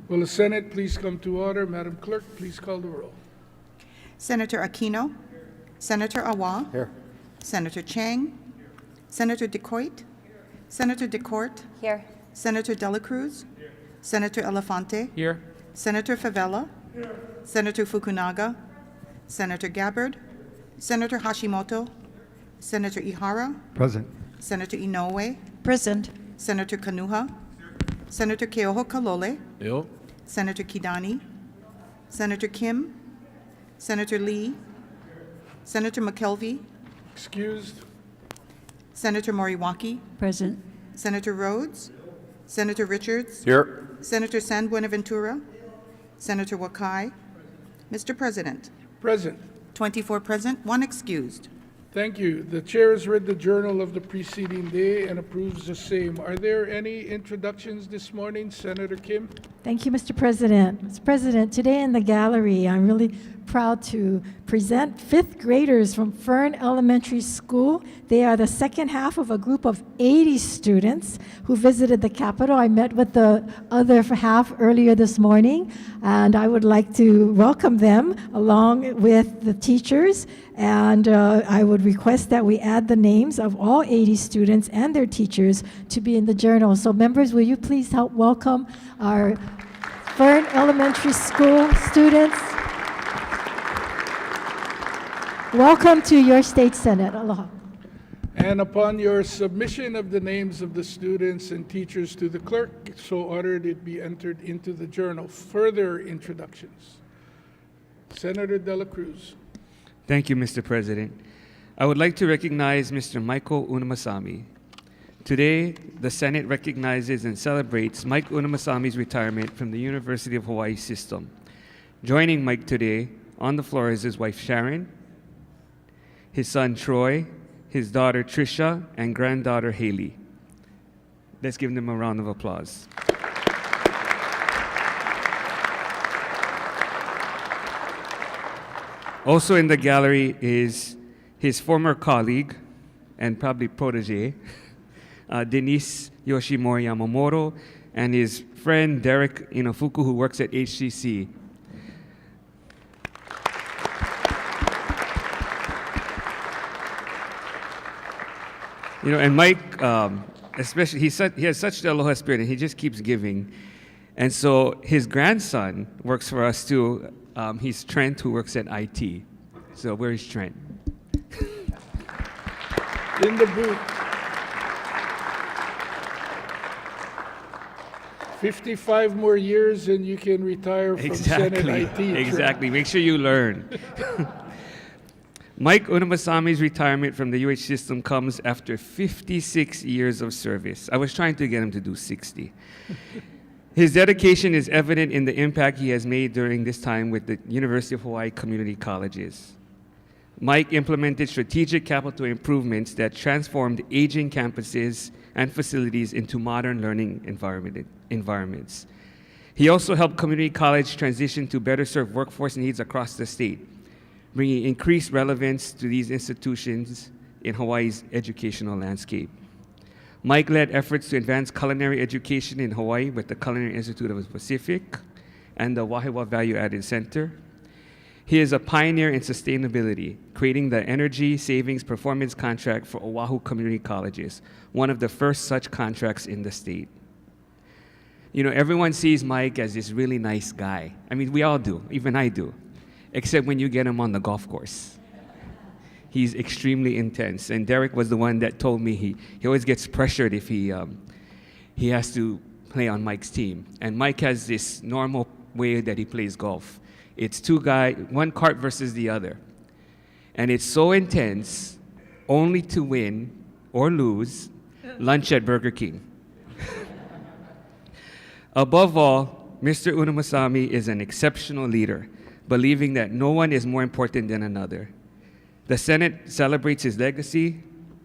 Will the Senate please come to order? Madam Clerk, please call the roll. Senator Aquino. Senator Awa. Here. Senator Chang. Senator DeCoit. Senator DeCourt. Here. Senator Dela Cruz. Senator Elefante. Here. Senator Favela. Senator Fukunaga. Senator Gabbard. Senator Hashimoto. Senator Ihara. Present. Senator Inoue. Present. Senator Kanuha. Senator Keoho Kalole. Yo. Senator Kidani. Senator Kim. Senator Lee. Senator McKelvey. Excused. Senator Moriwaki. Present. Senator Rhodes. Senator Richards. Here. Senator San Buenaventura. Senator Wakai. Mr. President, Present. 24 present, 1 excused. Thank you. The chair has read the journal of the preceding day and approves the same. Are there any introductions this morning? Senator Kim? Thank you, Mr. President. Mr. President, today in the gallery, I'm really proud to present fifth graders from Fern Elementary School. They are the second half of a group of 80 students who visited the Capitol. I met with the other half earlier this morning, and I would like to welcome them along with the teachers, and I would request that we add the names of all 80 students and their teachers to be in the journal. So members, will you please help welcome our Fern Elementary School students? Welcome to your state senate. Aloha. And upon your submission of the names of the students and teachers to the clerk, so ordered it be entered into the journal. Further introductions. Senator Dela Cruz. Thank you, Mr. President. I would like to recognize Mr. Michael Unamasami. Today, the Senate recognizes and celebrates Mike Unamasami's retirement from the University of Hawaii system. Joining Mike today on the floor is his wife Sharon, his son Troy, his daughter Trisha, and granddaughter Haley. Let's give them a round of applause. Also in the gallery is his former colleague and probably protege, Denise Yoshimori Yamamoto, and his friend Derek Inofuku, who works at HCC. You know, and Mike, especially, he has such the aloha spirit, and he just keeps giving. And so his grandson works for us too. He's Trent, who works at IT. So where is Trent? In the booth. 55 more years and you can retire from Senate IT. Exactly. Make sure you learn. Mike Unamasami's retirement from the UH system comes after 56 years of service. I was trying to get him to do 60. His dedication is evident in the impact he has made during this time with the University of Hawaii Community Colleges. Mike implemented strategic capital improvements that transformed aging campuses and facilities into modern learning environments. He also helped community college transition to better serve workforce needs across the state, bringing increased relevance to these institutions in Hawaii's educational landscape. Mike led efforts to advance culinary education in Hawaii with the Culinary Institute of the Pacific and the Wahiawa Value Added Center. He is a pioneer in sustainability, creating the Energy Savings Performance Contract for Oahu Community Colleges, one of the first such contracts in the state. You know, everyone sees Mike as this really nice guy. I mean, we all do, even I do, except when you get him on the golf course. He's extremely intense, and Derek was the one that told me he always gets pressured if he has to play on Mike's team. And Mike has this normal way that he plays golf. It's two guys, one cart versus the other. And it's so intense, only to win or lose lunch at Burger King. Above all, Mr. Unamasami is an exceptional leader, believing that no one is more important than another. The Senate celebrates his legacy,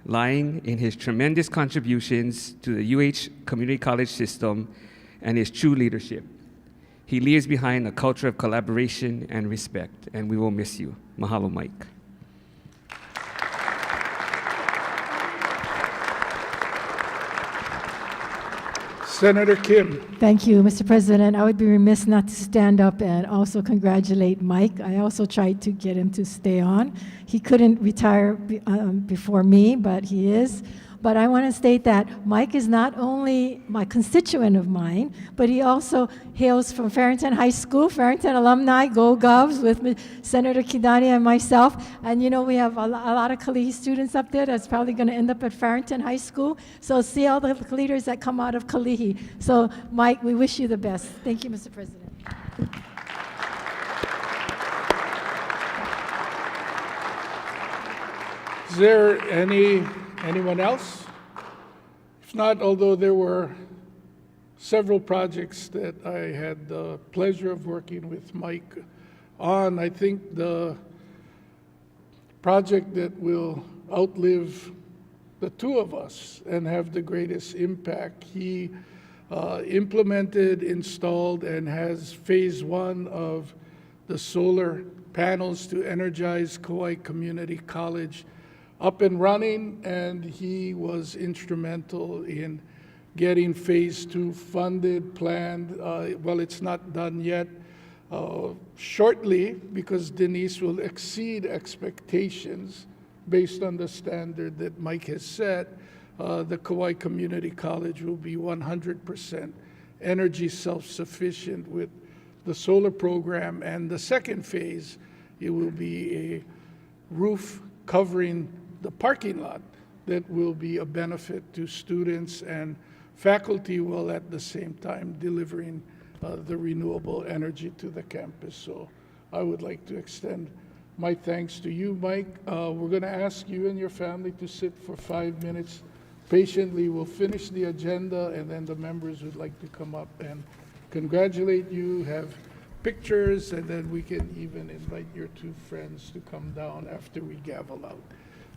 lying in his tremendous contributions to the UH Community College system and his true leadership. He leaves behind a culture of collaboration and respect, and we will miss you. Mahalo, Mike. Senator Kim. Thank you, Mr. President. I would be remiss not to stand up and also congratulate Mike. I also tried to get him to stay on. He couldn't retire before me, but he is. But I want to state that Mike is not only my constituent of mine, but he also hails from Farrington High School, Farrington alumni, Go Govs, with Senator Kidani and myself. And you know, we have a lot of Kalihi students up there that's probably going to end up at Farrington High School. So see all the leaders that come out of Kalihi. So Mike, we wish you the best. Thank you, Mr. President. Is there anyone else? If not, although there were several projects that I had the pleasure of working with Mike on, I think the project that will outlive the two of us and have the greatest impact, he implemented, installed, and has phase one of the solar panels to energize Kauai Community College up and running, and he was instrumental in getting phase two funded, planned. Well, it's not done yet. Shortly, because Denise will exceed expectations based on the standard that Mike has set, the Kauai Community College will be 100% energy self-sufficient with the solar program. And the second phase, it will be a roof covering the parking lot that will be a benefit to students and faculty, while at the same time delivering the renewable energy to the campus. So I would like to extend my thanks to you, Mike. We're going to ask you and your family to sit for 5 minutes patiently. We'll finish the agenda, and then the members would like to come up and congratulate you, have pictures, and then we can even invite your two friends to come down after we gavel out.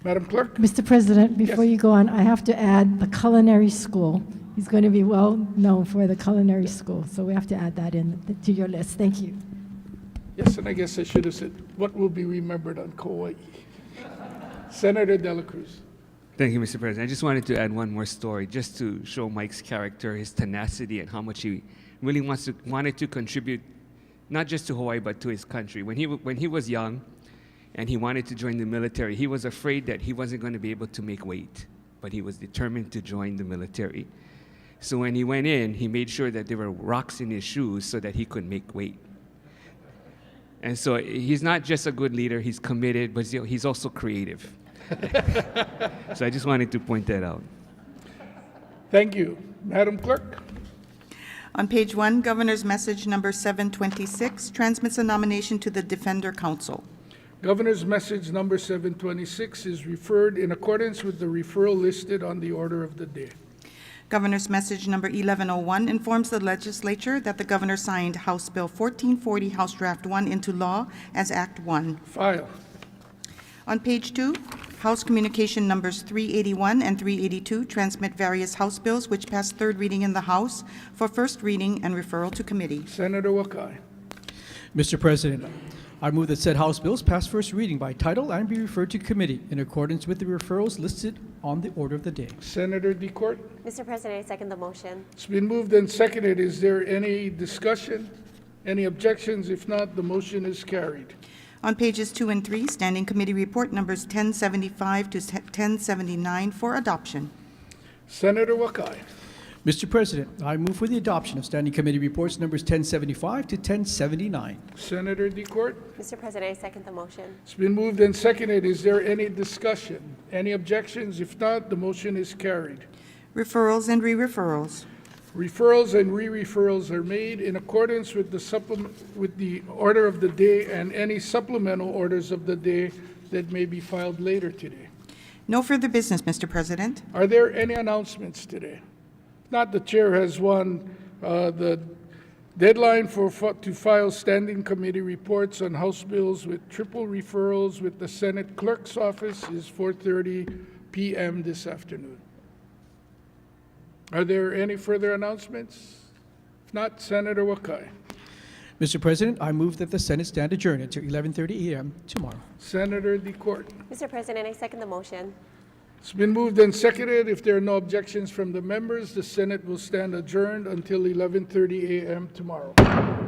Madam Clerk? Mr. President, before Yes. you go on, I have to add the culinary school. He's going to be well known for the culinary school, so we have to add that in to your list. Thank you. Yes, and I guess I should have said, what will be remembered on Kauai? Senator De La Cruz. Thank you, Mr. President. I just wanted to add one more story just to show Mike's character, his tenacity, and how much he really wanted to contribute, not just to Hawaii, but to his country. When he was young and he wanted to join the military, he was afraid that he wasn't going to be able to make weight, but he was determined to join the military. So when he went in, he made sure that there were rocks in his shoes so that he could make weight. And so he's not just a good leader, he's committed, but he's also creative. So I just wanted to point that out. Thank you. Madam Clerk? On page 1, Governor's Message number 726 transmits a nomination to the Defender Council. Governor's Message number 726 is referred in accordance with the referral listed on the order of the day. Governor's Message number 1101 informs the legislature that the governor signed House Bill 1440, House Draft 1 into law as Act 1. File. On page 2, House Communication numbers 381 and 382 transmit various House bills which passed third reading in the House for first reading and referral to committee. Senator Wakai. Mr. President, I move that said House bills pass first reading by title and be referred to committee in accordance with the referrals listed on the order of the day. Senator DeCourt. Mr. President, I second the motion. It's been moved and seconded. Is there any discussion? Any objections? If not, the motion is carried. On pages 2 and 3, Standing Committee Report numbers 1075 to 1079 for adoption. Senator Wakai. Mr. President, I move for the adoption of Standing Committee Reports numbers 1075 to 1079. Senator DeCourt. Mr. President, I second the motion. It's been moved and seconded. Is there any discussion? Any objections? If not, the motion is carried. Referrals and re-referrals. Referrals and re-referrals are made in accordance with the order of the day and any supplemental orders of the day that may be filed later today. No further business, Mr. President. Are there any announcements today? Not, the chair has one. The deadline to file standing committee reports on House bills with triple referrals with the Senate Clerk's office is 4:30 p.m. this afternoon. Are there any further announcements? If not, Senator Wakai. Mr. President, I move that the Senate stand adjourned until 11:30 a.m. tomorrow. Senator DeCourt. Mr. President, I second the motion. It's been moved and seconded. If there are no objections from the members, the Senate will stand adjourned until 11:30 a.m. tomorrow.